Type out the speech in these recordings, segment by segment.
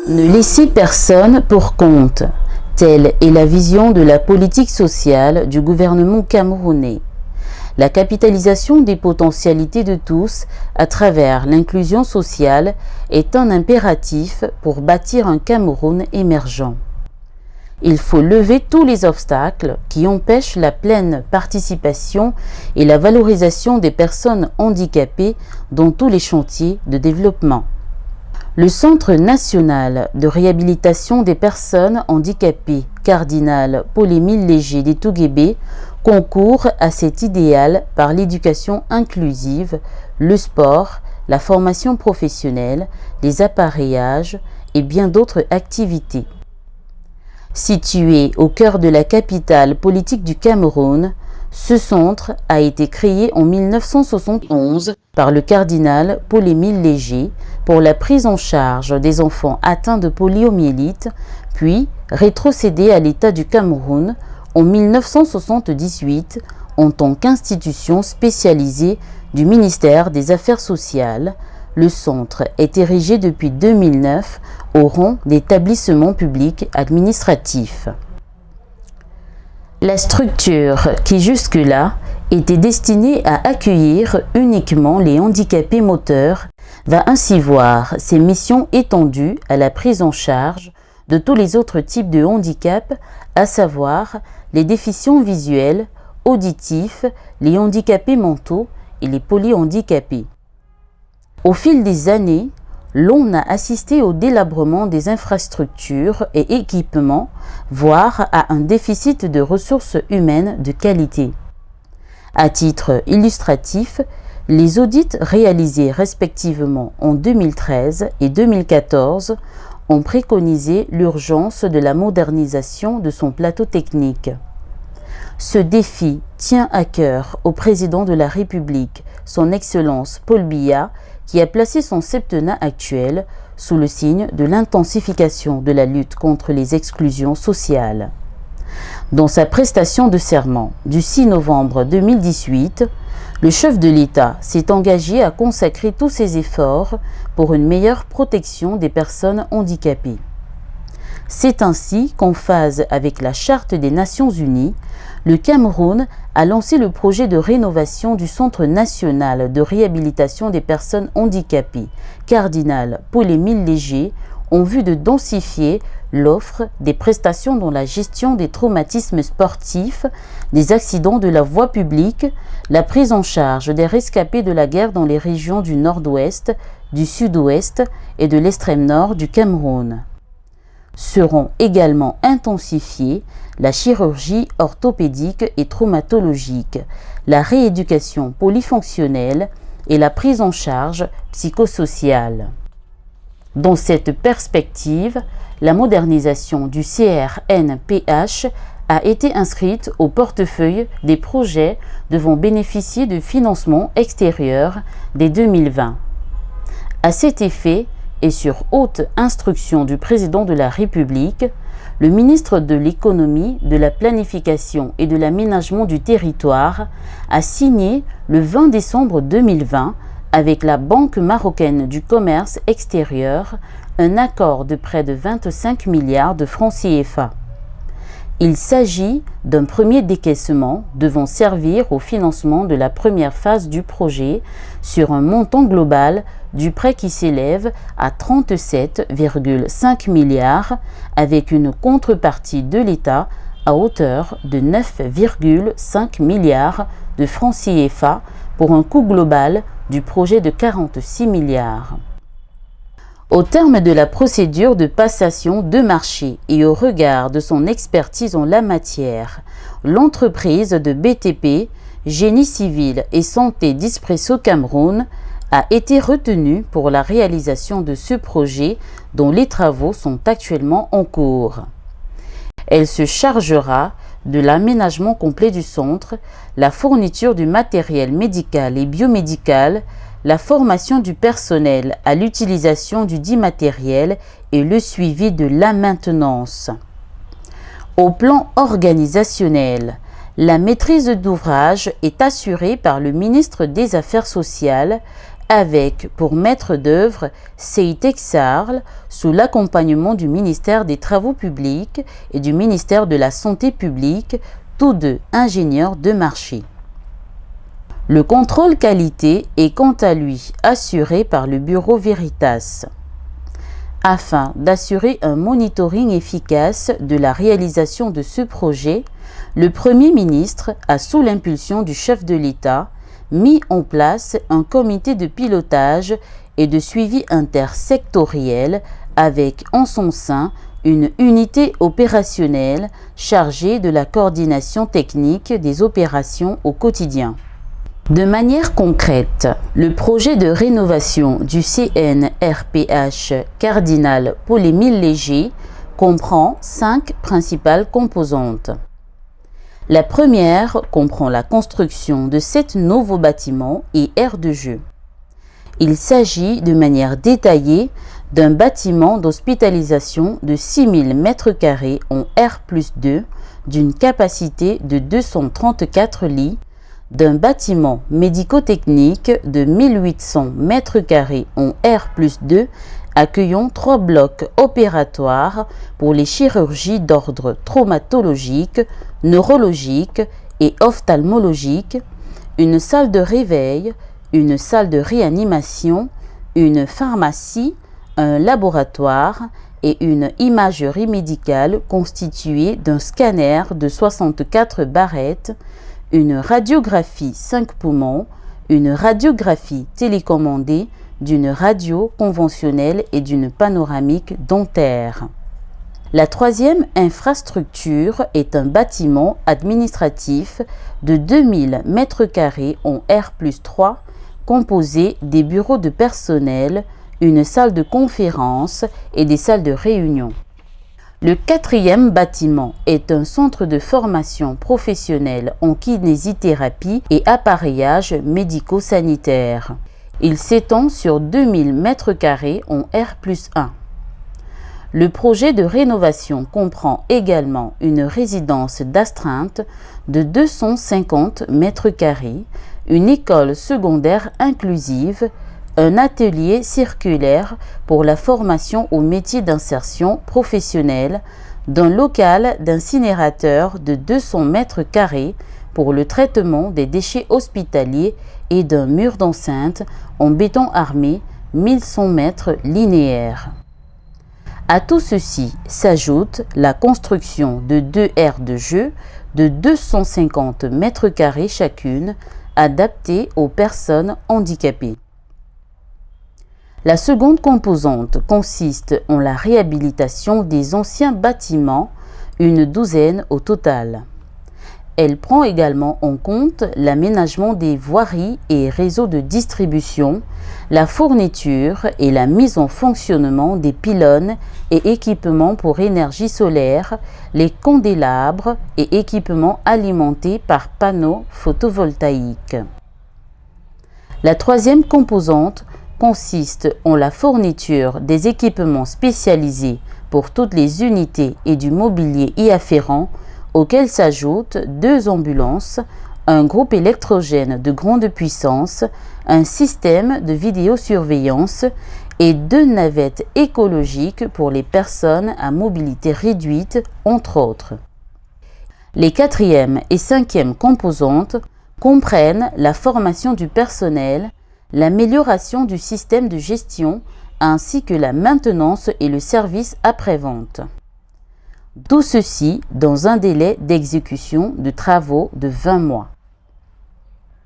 Ne laisser personne pour compte, telle est la vision de la politique sociale du gouvernement camerounais. La capitalisation des potentialités de tous à travers l'inclusion sociale est un impératif pour bâtir un Cameroun émergent. Il faut lever tous les obstacles qui empêchent la pleine participation et la valorisation des personnes handicapées dans tous les chantiers de développement. Le Centre national de réhabilitation des personnes handicapées Cardinal Paul-Émile Léger des Touguébé concourt à cet idéal par l'éducation inclusive, le sport, la formation professionnelle, les appareillages et bien d'autres activités. Situé au cœur de la capitale politique du Cameroun, ce centre a été créé en 1971 par le cardinal Paul-Émile Léger pour la prise en charge des enfants atteints de poliomyélite, puis rétrocédé à l'État du Cameroun en 1978 en tant qu'institution spécialisée du ministère des Affaires sociales. Le centre est érigé depuis 2009 au rang d'établissement public administratif. La structure, qui jusque-là était destinée à accueillir uniquement les handicapés moteurs, va ainsi voir ses missions étendues à la prise en charge de tous les autres types de handicap, à savoir les déficients visuels, auditifs, les handicapés mentaux et les polyhandicapés. Au fil des années, l'on a assisté au délabrement des infrastructures et équipements, voire à un déficit de ressources humaines de qualité. À titre illustratif, les audits réalisés respectivement en 2013 et 2014 ont préconisé l'urgence de la modernisation de son plateau technique. Ce défi tient à cœur au président de la République, son Excellence Paul Biya, qui a placé son septennat actuel sous le signe de l'intensification de la lutte contre les exclusions sociales. Dans sa prestation de serment du 6 novembre 2018, le chef de l'État s'est engagé à consacrer tous ses efforts pour une meilleure protection des personnes handicapées. C'est ainsi qu'en phase avec la Charte des Nations Unies, le Cameroun a lancé le projet de rénovation du Centre national de réhabilitation des personnes handicapées, Cardinal Paul-Émile Léger, en vue de densifier l'offre des prestations dans la gestion des traumatismes sportifs, des accidents de la voie publique, la prise en charge des rescapés de la guerre dans les régions du nord-ouest, du sud-ouest et de l'extrême nord du Cameroun. Seront également intensifiées la chirurgie orthopédique et traumatologique, la rééducation polyfonctionnelle et la prise en charge psychosociale. Dans cette perspective, la modernisation du CRNPH a été inscrite au portefeuille des projets devant bénéficier de financements extérieurs dès 2020. À cet effet, et sur haute instruction du président de la République, le ministre de l'Économie, de la Planification et de l'Aménagement du Territoire a signé le 20 décembre 2020 avec la Banque marocaine du commerce extérieur un accord de près de 25 milliards de francs CFA. Il s'agit d'un premier décaissement devant servir au financement de la première phase du projet sur un montant global du prêt qui s'élève à 37,5 milliards avec une contrepartie de l'État à hauteur de 9,5 milliards de francs CFA pour un coût global du projet de 46 milliards. Au terme de la procédure de passation de marché et au regard de son expertise en la matière, l'entreprise de BTP, Génie civil et santé d'Expresso Cameroun a été retenue pour la réalisation de ce projet dont les travaux sont actuellement en cours. Elle se chargera de l'aménagement complet du centre, la fourniture du matériel médical et biomédical, la formation du personnel à l'utilisation du dit matériel et le suivi de la maintenance. Au plan organisationnel, La maîtrise d'ouvrage est assurée par le ministre des Affaires sociales avec pour maître d'œuvre CEITEX-Arles sous l'accompagnement du ministère des Travaux publics et du ministère de la Santé publique, tous deux ingénieurs de marché. Le contrôle qualité est quant à lui assuré par le bureau Veritas. Afin d'assurer un monitoring efficace de la réalisation de ce projet, le Premier ministre a, sous l'impulsion du chef de l'État, mis en place un comité de pilotage et de suivi intersectoriel avec en son sein une unité opérationnelle chargée de la coordination technique des opérations au quotidien. De manière concrète, le projet de rénovation du CNRPH Cardinal Paul-Émile-Léger comprend 5 principales composantes. La première comprend la construction de 7 nouveaux bâtiments et aires de jeu. Il s'agit de manière détaillée d'un bâtiment d'hospitalisation de 6000 m² en R+2 d'une capacité de 234 lits, d'un bâtiment médico-technique de 1800 m² en R+2 accueillant 3 blocs opératoires pour les chirurgies d'ordre traumatologique, neurologique et ophtalmologique, une salle de réveil, une salle de réanimation, une pharmacie, un laboratoire et une imagerie médicale constituée d'un scanner de 64 barrettes, une radiographie 5 poumons, une radiographie télécommandée, d'une radio conventionnelle et d'une panoramique dentaire. La troisième infrastructure est un bâtiment administratif de 2000 m² en R+3 composé des bureaux de personnel, une salle de conférence et des salles de réunion. Le quatrième bâtiment est un centre de formation professionnelle en kinésithérapie et appareillage médico-sanitaire. Il s'étend sur 2000 m² en R+1. Le projet de rénovation comprend également une résidence d'astreinte de 250 m², une école secondaire inclusive, un atelier circulaire pour la formation aux métiers d'insertion professionnelle, d'un local d'incinérateur de 200 m² pour le traitement des déchets hospitaliers et d'un mur d'enceinte en béton armé 1100 mètres linéaires. À tout ceci s'ajoute la construction de 2 aires de jeu de 250 m² chacune, adaptées aux personnes handicapées. La seconde composante consiste en la réhabilitation des anciens bâtiments, une douzaine au total. Elle prend également en compte l'aménagement des voiries et réseaux de distribution, la fourniture et la mise en fonctionnement des pylônes et équipements pour énergie solaire, les candélabres et équipements alimentés par panneaux photovoltaïques. La troisième composante consiste en la fourniture des équipements spécialisés pour toutes les unités et du mobilier y afférent, auxquels s'ajoutent 2 ambulances, un groupe électrogène de grande puissance, un système de vidéosurveillance et 2 navettes écologiques pour les personnes à mobilité réduite, entre autres. Les quatrième et cinquième composantes comprennent la formation du personnel, l'amélioration du système de gestion ainsi que la maintenance et le service après-vente. Tout ceci dans un délai d'exécution de travaux de 20 mois.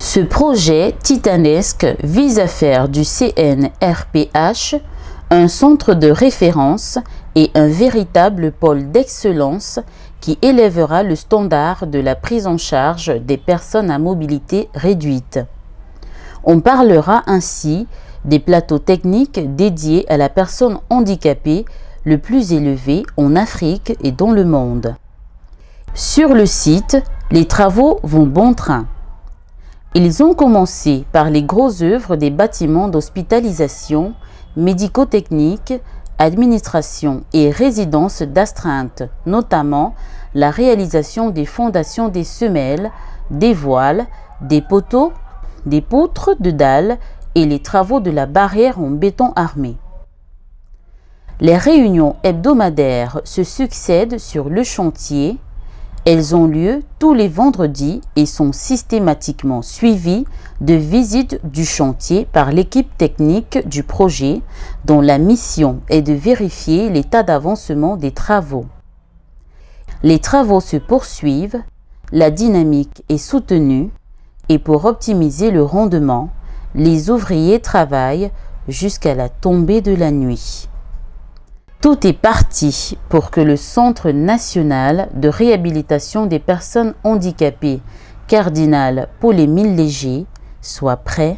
Ce projet titanesque vise à faire du CNRPH un centre de référence et un véritable pôle d'excellence qui élèvera le standard de la prise en charge des personnes à mobilité réduite. On parlera ainsi des plateaux techniques dédiés à la personne handicapée le plus élevé en Afrique et dans le monde. Sur le site, les travaux vont bon train. Ils ont commencé par les grosses œuvres des bâtiments d'hospitalisation, médico-technique, administration et résidence d'astreinte, notamment la réalisation des fondations des semelles, des voiles, des poteaux, des poutres de dalles et les travaux de la barrière en béton armé. Les réunions hebdomadaires se succèdent sur le chantier. Elles ont lieu tous les vendredis et sont systématiquement suivies de visites du chantier par l'équipe technique du projet dont la mission est de vérifier l'état d'avancement des travaux. Les travaux se poursuivent, la dynamique est soutenue et pour optimiser le rendement, les ouvriers travaillent jusqu'à la tombée de la nuit. Tout est parti pour que le Centre national de réhabilitation des personnes handicapées Cardinal Paul-Émile Léger soit prêt